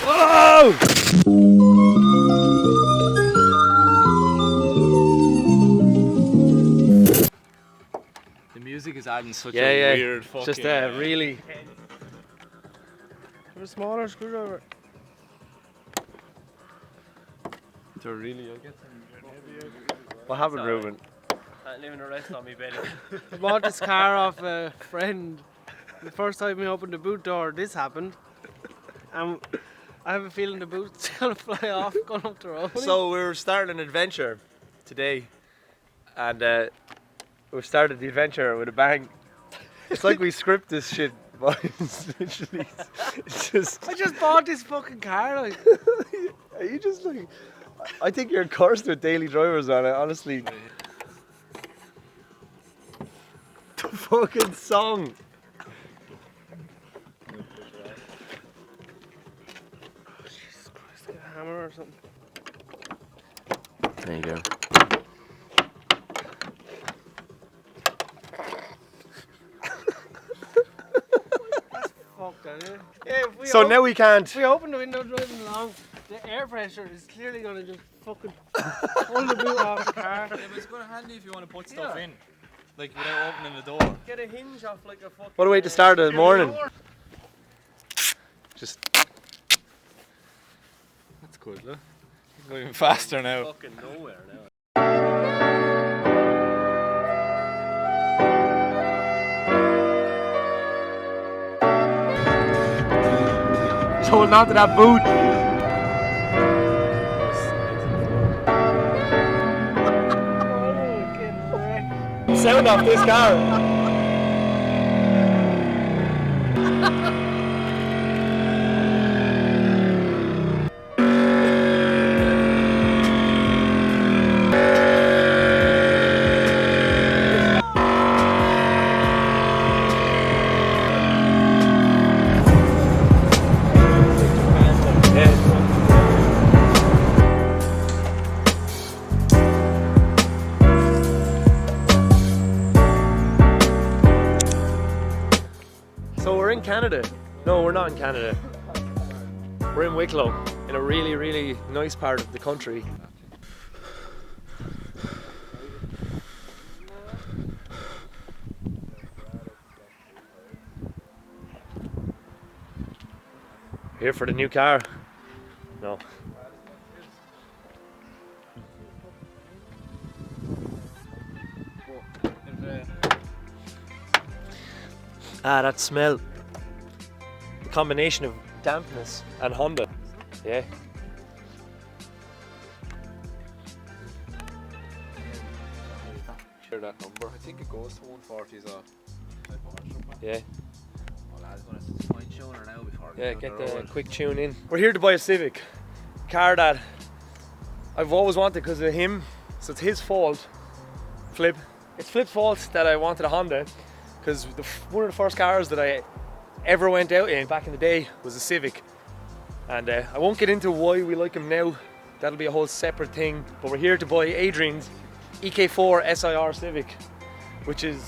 Oh! The music is adding such a weird fucking... Just really... A smaller screwdriver. They're really... What happened, Ruben? Leaving the rest on me, Benny. I bought this car off a friend. The first time we opened the boot door, this happened. And I have a feeling the boot's gonna fly off going up the road. So we're starting an adventure today, and we started the adventure with a bang. It's like we script this shit, but it's literally, it's just... I just bought this fucking car, like. Are you just like... I think you're cursed with daily drivers on it, honestly. The fucking song. Jesus Christ, get a hammer or something. There you go. Fuck that, eh? Yeah, if we So now we can't. if we open the window driving along, the air pressure is clearly gonna just fucking pull the boot off the car. Yeah, but it's kind of handy if you want to put stuff in. Like without opening the door. Get a hinge off like a fucking... What a way to start the morning. Just... That's good, look. It's going faster now. Fucking nowhere now. He's holding on to that boot. Sound off this car. So we're in Canada. No, we're not in Canada. We're in Wicklow, in a really, really nice part of the country. Here for the new car? No. Ah, that smell. The combination of dampness and Honda. Yeah. Share that number. I think it goes to 140s off. Yeah. Well, lads, gonna find tuner now before. Yeah, get the quick tune in. We're here to buy a Civic. A car that I've always wanted because of him. So it's his fault. Flip. It's Flip's fault that I wanted a Honda. Because one of the first cars that I ever went out in back in the day was a Civic. And I won't get into why we like him now. That'll be a whole separate thing. But we're here to buy Adrian's EK4 SIR Civic, which is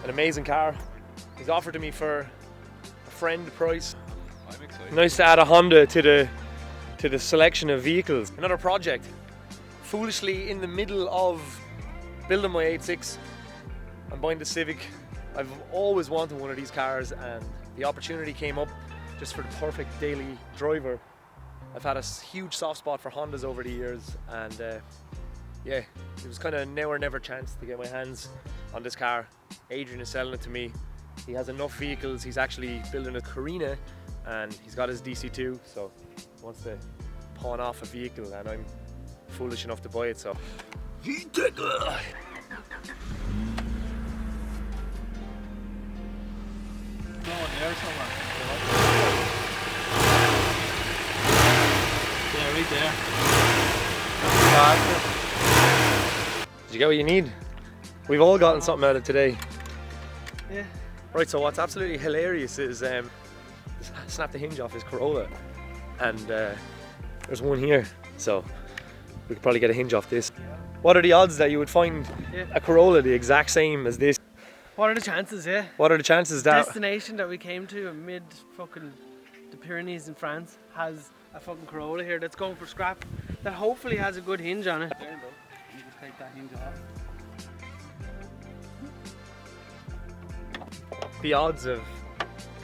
an amazing car. He's offered to me for a friend price. I'm excited. Nice to add a Honda to the selection of vehicles. Another project. Foolishly in the middle of building my 8.6, I'm buying the Civic. I've always wanted one of these cars and the opportunity came up just for the perfect daily driver. I've had a huge soft spot for Hondas over the years and yeah, it was kind of now or never chance to get my hands on this car. Adrian is selling it to me. He has enough vehicles, he's actually building a Carina and he's got his DC2, so he wants to pawn off a vehicle and I'm foolish enough to buy it, so. Yeah, right there. Did you get what you need? We've all gotten something out of today. Yeah. Right, so what's absolutely hilarious is snapped the hinge off his Corolla and there's one here, so we could probably get a hinge off this. What are the odds that you would find a Corolla the exact same as this? What are the chances, yeah? What are the chances that Destination that we came to amid fucking the Pyrenees in France has a fucking Corolla here that's going for scrap that hopefully has a good hinge on it. There, look. You just take that hinge off. the odds of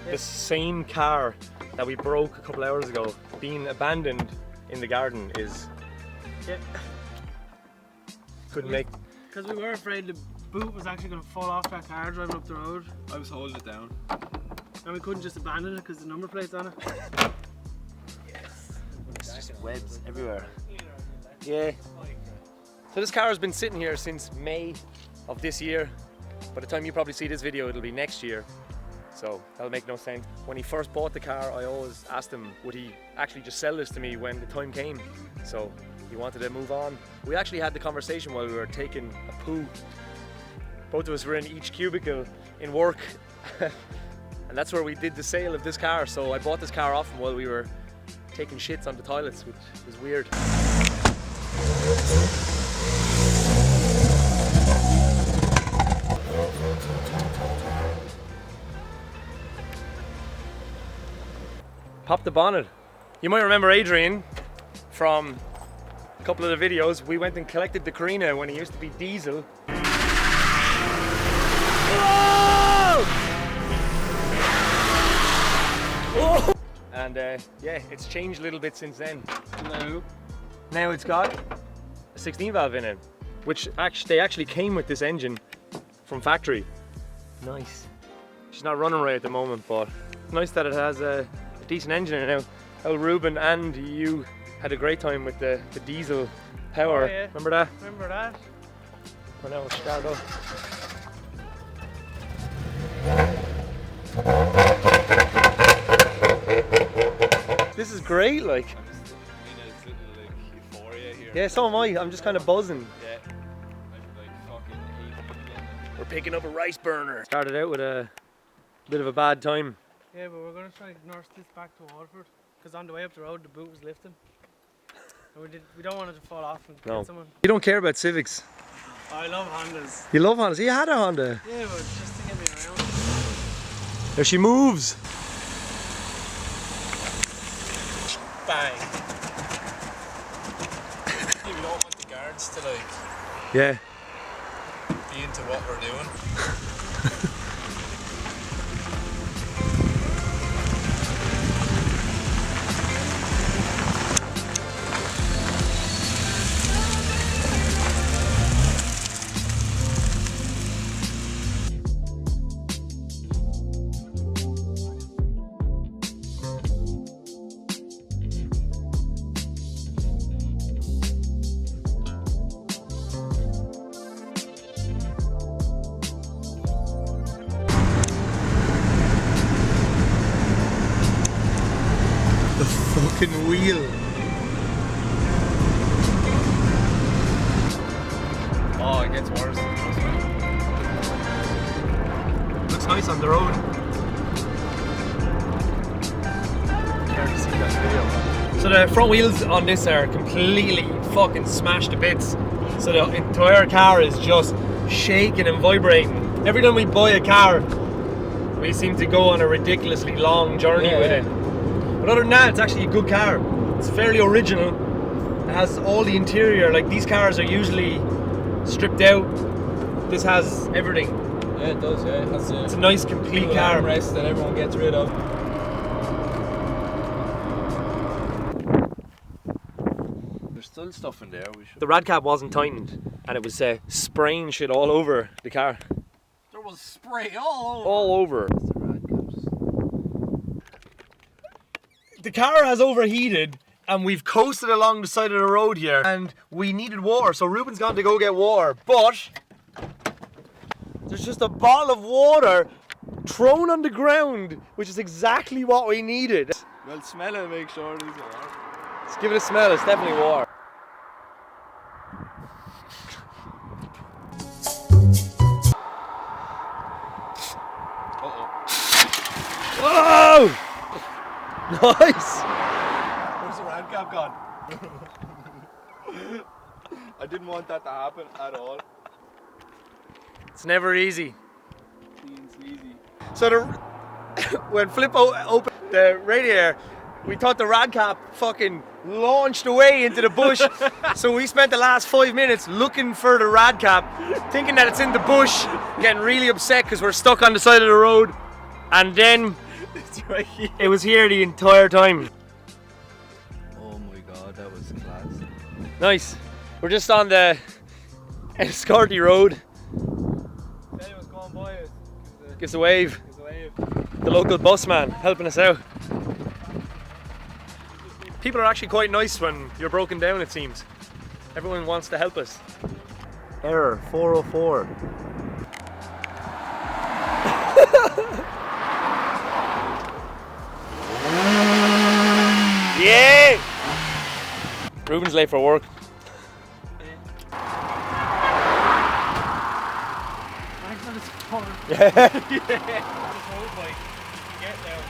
the same car that we broke a couple hours ago being abandoned in the garden is... Yeah. Couldn't make... Because we were afraid the boot was actually going to fall off that car driving up the road. I was holding it down. And we couldn't just abandon it because the number plate's on it. Yes. It's just webs everywhere. Yeah. So this car has been sitting here since May of this year. By the time you probably see this video, it'll be next year. So that'll make no sense. When he first bought the car, I always asked him, would he actually just sell this to me when the time came? So he wanted to move on. We actually had the conversation while we were taking a poo. Both of us were in each cubicle in work. And that's where we did the sale of this car. So I bought this car off him while we were taking shits on the toilets, which is weird. Pop the bonnet. You might remember Adrian from a couple of the videos. We went and collected the Carina when it used to be diesel. Whoa! Whoa! And yeah, it's changed a little bit since then. Now it's got a 16 valve in it, which they actually came with this engine from factory. Nice. She's not running right at the moment, but it's nice that it has a decent engine in it now. Oh, Ruben and you had a great time with the diesel power. Oh, yeah. Remember that? Remember that? Oh no, it's started up. This is great, like. I'm just in a little like euphoria here. Yeah, so am I. I'm just kind of buzzing. Yeah. I'm like fucking 8 We're picking up a rice burner. Started out with a bit of a bad time. Yeah, but we're going to try to nurse this back to Waterford. Because on the way up the road, the boot was lifting. And we don't want it to fall off and No. hit someone. You don't care about Civics. I love Hondas. You love Hondas. You had a Honda. Yeah, but just to get me around. There she moves. Bang! We don't want the guards to like Yeah. be into what we're doing. Fucking wheel. Oh, it gets worse. Looks nice on the road. Can't see that video. So the front wheels on this are completely fucking smashed to bits. So the entire car is just shaking and vibrating. Every time we buy a car, we seem to go on a ridiculously long journey with it. But other than that, it's actually a good car. It's fairly original. It has all the interior. Like, these cars are usually stripped out. This has everything. Yeah, it does. Yeah, it has It's a nice, complete car. armrest that everyone gets rid of. There's still stuff in there. We should. The rad cap wasn't tightened, and it was spraying shit all over the car. There was spray all over. All over. The rad caps. The car has overheated, and we've coasted along the side of the road here, and we needed water, so Ruben's gone to go get water, but there's just a bottle of water thrown on the ground, which is exactly what we needed. Well, smell it and make sure it is water. Let's give it a smell. It's definitely water. Whoa! Nice! Where's the rad cap gone? I didn't want that to happen at all. It's never easy. So when Flip opened the radiator, we thought the rad cap fucking launched away into the bush. So we spent the last 5 minutes looking for the rad cap, thinking that it's in the bush, getting really upset because we're stuck on the side of the road. And then it was here the entire time. Oh my god, that was class. Nice. We're just on the Escarty Road. If anyone's going by us, Give us a wave. give us a wave. The local bus man helping us out. People are actually quite nice when you're broken down, it seems. Everyone wants to help us. Error 404. Yeah! Ruben's late for work. Thanks for the support. Yeah. Get down.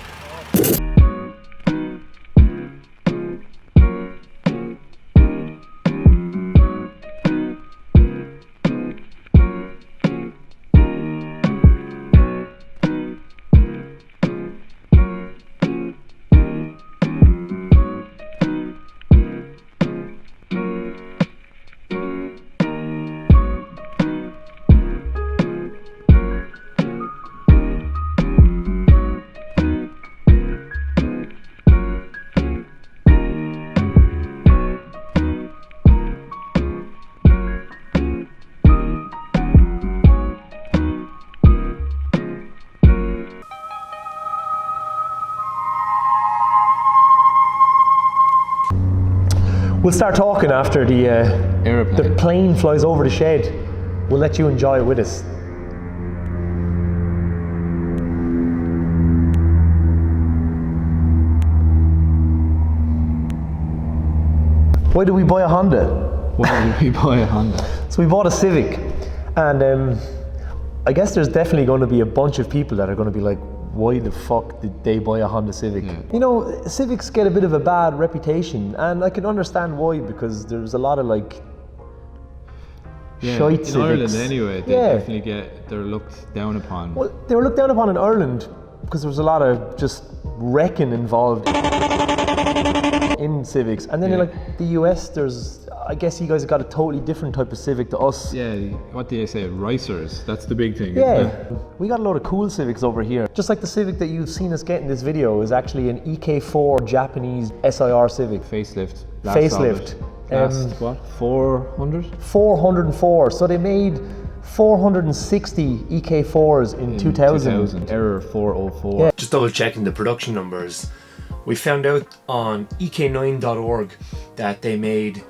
We'll start talking after the plane flies over the shed. We'll let you enjoy it with us. Why did we buy a Honda? Why did we buy a Honda? So we bought a Civic, and I guess there's definitely going to be a bunch of people that are going to be like, why the fuck did they buy a Honda Civic? Yeah. You know, Civics get a bit of a bad reputation, and I can understand why, because there's a lot of like shite in Civics. Ireland anyway, they definitely they're looked down upon. Well, they were looked down upon in Ireland because there was a lot of just wrecking involved in Civics, and then in like the US, I guess you guys have got a totally different type of Civic to us. Yeah, what do you say, ricers? That's the big thing, Yeah, isn't it? we got a load of cool Civics over here. Just like the Civic that you've seen us get in this video is actually an EK4 Japanese SIR Civic. Facelift. Facelift. Last what? 400? 404. So they made 460 EK4s in 2000. Error 404. Yeah. Just double checking the production numbers. We found out on EK9.org that they made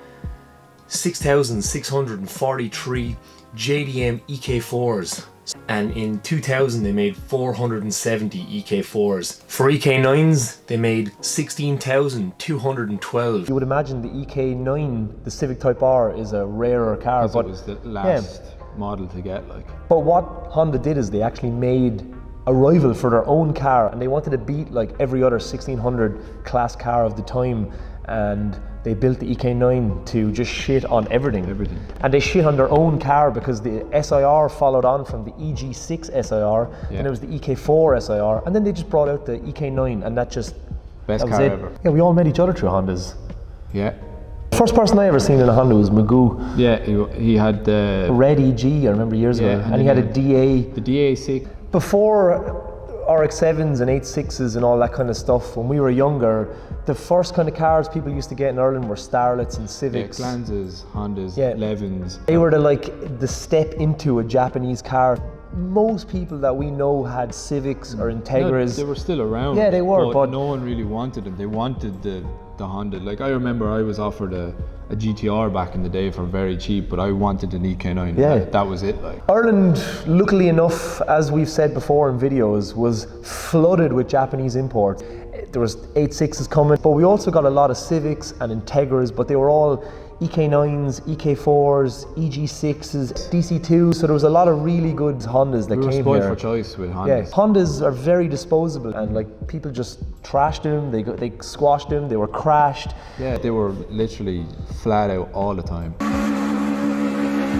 6,643 JDM EK4s, and in 2000 they made 470 EK4s. For EK9s they made 16,212. You would imagine the EK9, the Civic Type R, is a rarer car, but it was the last model to get, like. But what Honda did is they actually made a rival for their own car, and they wanted to beat like every other 1600 class car of the time, and they built the EK9 to just shit on everything. And they shit on their own car because the SIR followed on from the EG6 SIR, and it was the EK4 SIR, and then they just brought out the EK9, and that was car it. ever. Yeah, we all met each other through Hondas. Yeah. First person I ever seen in a Honda was Magoo. Yeah, he had the Red EG, I remember years ago, and he had a DA. The DA6. Before RX-7s and 86s and all that kind of stuff, when we were younger, the first kind of cars people used to get in Ireland were Starlets and Civics. Yeah, Glanzas, Hondas, Levins. They were the step into a Japanese car. Most people that we know had Civics or Integras. No, they were still around. Yeah, they were, but no one really wanted them. They wanted the Honda. Like, I remember I was offered a GTR back in the day for very cheap, but I wanted an EK9. Yeah. That was it. Like, Ireland, luckily enough, as we've said before in videos, was flooded with Japanese imports. There was 86s coming, but we also got a lot of Civics and Integras, but they were all EK9s, EK4s, EG6s, DC2s, so there was a lot of really good Hondas that came here. We were spoiled for choice with Hondas. Yeah, Hondas are very disposable, and like people just trashed them, they squashed them, they were crashed. Yeah, they were literally flat out all the time.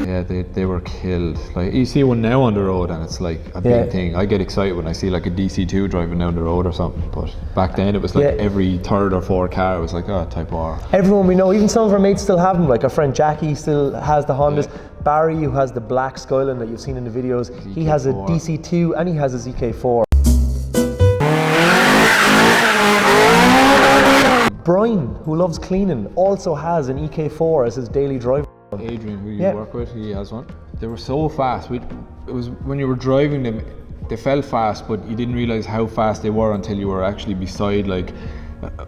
Yeah, Yeah, they were killed. Like you see one now on the road and it's like a big thing. I get excited when I see like a DC2 driving down the road or something. But back then it was like every third or fourth car was like, oh, Type R. Everyone we know, even some of our mates still have them. Like our friend Jackie still has the Hondas. Barry, who has the black Skyline that you've seen in the videos, he has a DC2 and he has his EK4. Brian, who loves cleaning, also has an EK4 as his daily driver. Adrian, who you work with, he has one. They were so fast. It was when you were driving them, they felt fast, but you didn't realize how fast they were until you were actually beside like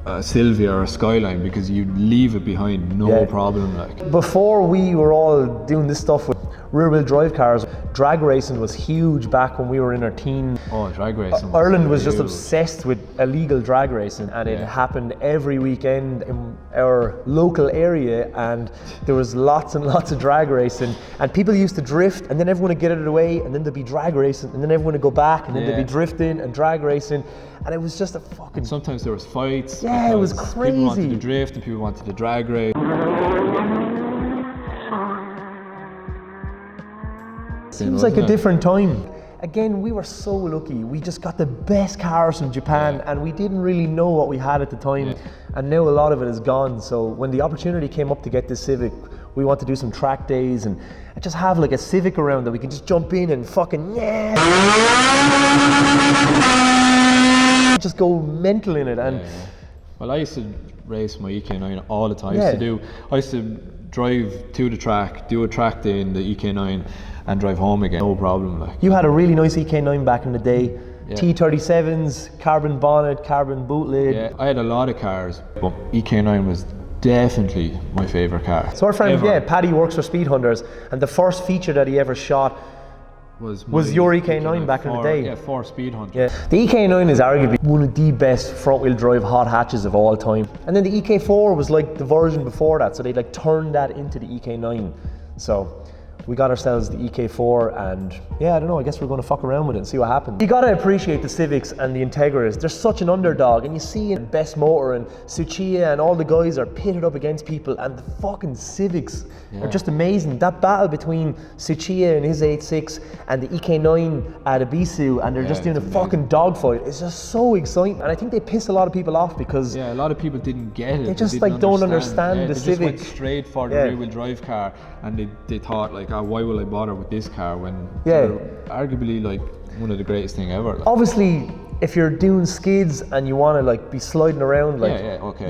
a Sylvia or a Skyline, because you'd leave it behind, no problem. Like before we were all doing this stuff with rear-wheel drive cars, drag racing was huge back when we were in our teens. Oh, drag racing. Ireland was just obsessed with illegal drag racing, and it happened every weekend in our local area, and there was lots and lots of drag racing, and people used to drift, and then everyone would get out of the way, and then there'd be drag racing, and then everyone would go back, and then there'd be drifting and drag racing, and it was just a fucking... Sometimes there was fights. Yeah, it was crazy. People wanted to drift and people wanted to drag race. Seems like a different time. Again, we were so lucky. We just got the best cars from Japan, and we didn't really know what we had at the time. And now a lot of it is gone. So when the opportunity came up to get this Civic, we want to do some track days and just have like a Civic around that we can just jump in and fucking just go mental in it. And well, I used to race my EK9 all the time. I used to drive to the track, do a track day in the EK9 and drive home again, no problem. Like. You had a really nice EK9 back in the day. T37s, carbon bonnet, carbon boot lid. Yeah, I had a lot of cars, but EK9 was definitely my favourite car. So our friend, Paddy works for Speed Hunters, and the first feature that he ever shot was your EK9 back in the day. Yeah, 4 Speed Hunters. Yeah. The EK9 is arguably one of the best front-wheel drive hot hatches of all time. And then the EK4 was like the version before that, so they like turned that into the EK9. So we got ourselves the EK4, and I don't know, I guess we're going to fuck around with it and see what happens. You gotta appreciate the Civics and the Integras. They're such an underdog, and you see in Best Motor and Tsuchiya and all the guys are pitted up against people, and the fucking Civics are just amazing. That battle between Tsuchiya and his 8.6 and the EK9 at Ibisu, and they're just doing a fucking dogfight. It's just so exciting, and I think they piss a lot of people off because a lot of people didn't get it. They just like don't understand the Civic. They just went straight for the rear-wheel drive car, and they thought like, why will I bother with this car when they're arguably like one of the greatest thing ever. Like. Obviously, if you're doing skids and you want to like be sliding around, like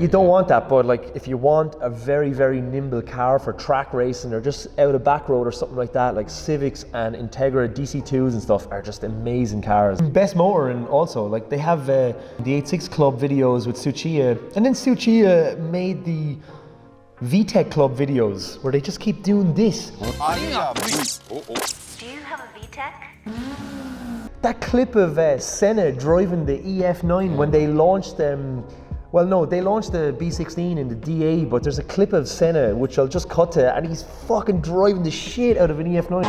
you don't want that. But like if you want a very, very nimble car for track racing or just out of back road or something like that, like Civics and Integra DC2s and stuff are just amazing cars. Best Motor, and also like they have the 8.6 Club videos with Tsuchiya, and then Tsuchiya made the VTEC Club videos where they just keep doing this. Do you have a VTEC? That clip of Senna driving the EF9 when they launched them, they launched the B16 in the DA, but there's a clip of Senna which I'll just cut to, and he's fucking driving the shit out of an EF9.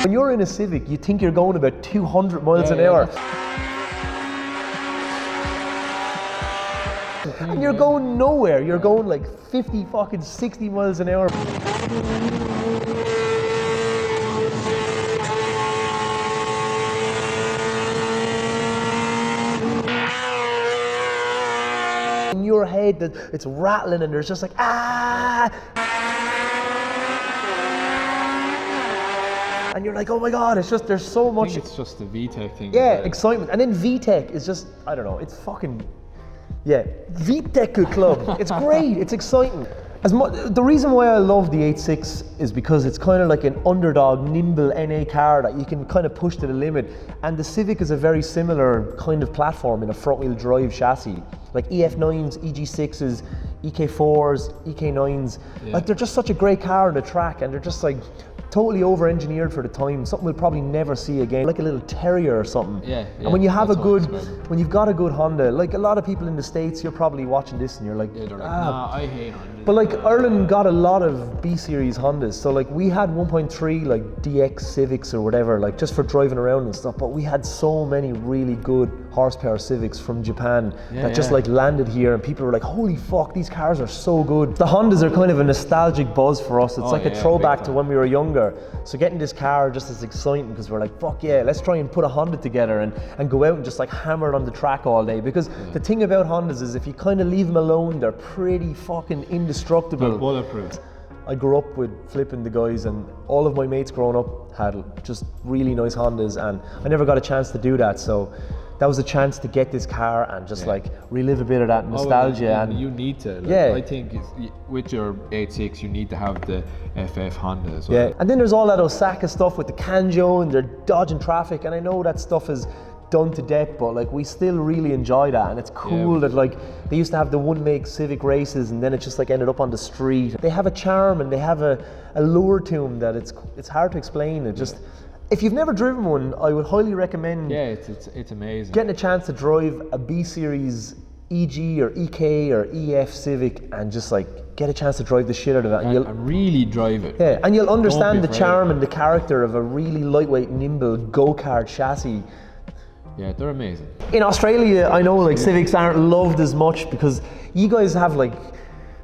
When you're in a Civic, you think you're going about 200 miles an hour. And you're going nowhere. You're going like 50 fucking 60 miles an hour. In your head, that it's rattling and there's just like, and you're like, oh my god, it's just, there's so much. I think it's just the VTEC thing. Yeah, excitement. And then VTEC is just, I don't know, it's fucking, VTEC Club. It's great, it's exciting. The reason why I love the 8.6 is because it's kind of like an underdog, nimble NA car that you can kind of push to the limit. And the Civic is a very similar kind of platform in a front-wheel drive chassis. Like EF9s, EG6s, EK4s, EK9s. Like they're just such a great car on the track, and they're just like, totally over-engineered for the time. Something we'll probably never see again, like a little Terrier or something. Yeah, And when you have that's how I describe it. when you've got a good Honda, like a lot of people in the States, you're probably watching this and you're like, Yeah, they're like, nah, I hate Honda. But like Ireland got a lot of B series Hondas, so like we had 1.3 like DX Civics or whatever, like just for driving around and stuff. But we had so many really good horsepower Civics from Japan that just like landed here, and people were like, "Holy fuck, these cars are so good." The Hondas are kind of a nostalgic buzz for us. It's like a throwback to when we were younger. So getting this car just is exciting because we're like, "Fuck yeah, let's try and put a Honda together and go out and just like hammer it on the track all day." Because the thing about Hondas is if you kind of leave them alone, they're pretty fucking indestructible. They're bulletproof. I grew up with flipping the guys, and all of my mates growing up had just really nice Hondas, and I never got a chance to do that. So that was a chance to get this car and just like relive a bit of that nostalgia. And you need to. Like, I think with your 8.6, you need to have the FF Honda as well. Yeah, and then there's all that Osaka stuff with the Kanjo, and they're dodging traffic, and I know that stuff is done to death, but like we still really enjoy that, and it's cool that like they used to have the one make Civic races, and then it just like ended up on the street. They have a charm and they have a lure to them that it's hard to explain. It just, if you've never driven one, I would highly recommend. Yeah, it's amazing. Getting a chance to drive a B series EG or EK or EF Civic and just like get a chance to drive the shit out of it, and really drive it. Yeah, and you'll understand the charm and the character of a really lightweight, nimble go-kart chassis. Yeah, they're amazing. In Australia, I know like Civics aren't loved as much because you guys have like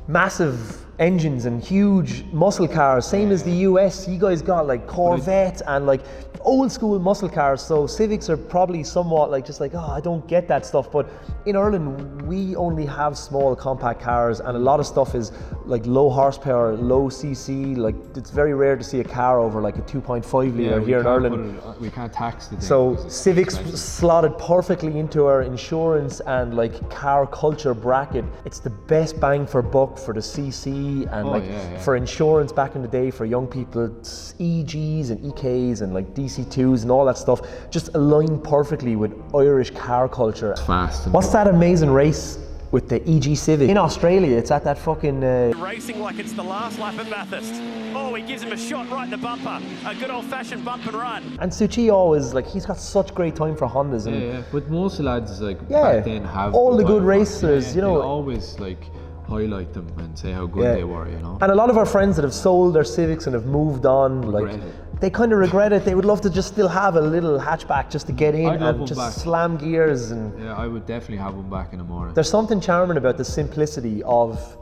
massive engines and huge muscle cars, same as the US. You guys got like Corvette and like old school muscle cars, so Civics are probably somewhat like just like, oh, I don't get that stuff. But in Ireland, we only have small compact cars, and a lot of stuff is like low horsepower, low CC. Like it's very rare to see a car over like a 2.5 litre here in Ireland. We can't tax the thing. So Civics slotted perfectly into our insurance and like car culture bracket. It's the best bang for buck for the CC and for insurance back in the day for young people. It's EGs and EKs and like DC2s and all that stuff just align perfectly with Irish car culture. Fast. What's that amazing race with the EG Civic? In Australia, it's at that fucking... Racing like it's the last lap at Bathurst. Oh, he gives him a shot right in the bumper. A good old-fashioned bump and run. And Suchi always, like, he's got such great time for Hondas. And but most lads, like, back then have... all the good racers, you know. They always, like, highlight them and say how good they were, you know. And a lot of our friends that have sold their Civics and have moved on, like, they kind of regret it. They would love to just still have a little hatchback just to get in and just slam gears. And yeah, I would definitely have one back in the morning. There's something charming about the simplicity of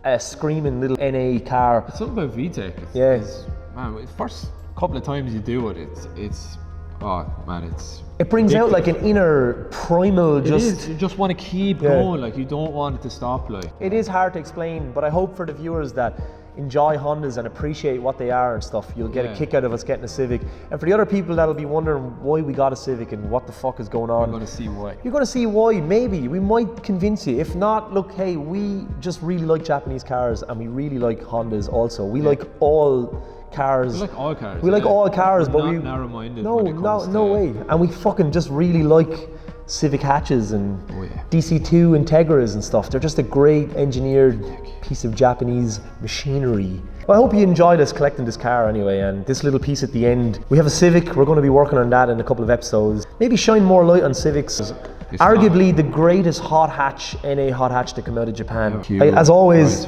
a screaming little NA car. It's something about VTEC. Man, the first couple of times you do it, it's oh man, it brings out like an inner primal you just want to keep going, like you don't want it to stop. Like it is hard to explain, but I hope for the viewers that enjoy Hondas and appreciate what they are and stuff, you'll get a kick out of us getting a Civic. And for the other people that'll be wondering why we got a Civic and what the fuck is going on, you're going to see why. You're going to see why. Maybe we might convince you. If not, look, hey, we just really like Japanese cars and we really like Hondas also. We like all cars. We like all cars. We like all cars, but we're not narrow-minded. No way. And we fucking just really like Civic hatches and DC2 Integras and stuff. They're just a great engineered piece of Japanese machinery. Well, I hope you enjoyed us collecting this car anyway, and this little piece at the end. We have a Civic, we're going to be working on that in a couple of episodes. Maybe shine more light on Civics. Arguably the greatest hot hatch, NA hot hatch to come out of Japan. As always,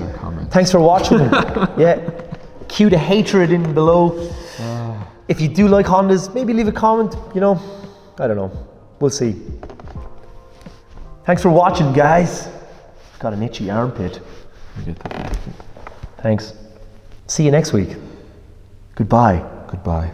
thanks for watching. Cue the hatred in below. If you do like Hondas, maybe leave a comment, you know, I don't know. We'll see. Thanks for watching, guys. Got an itchy armpit. Thanks. See you next week. Goodbye. Goodbye.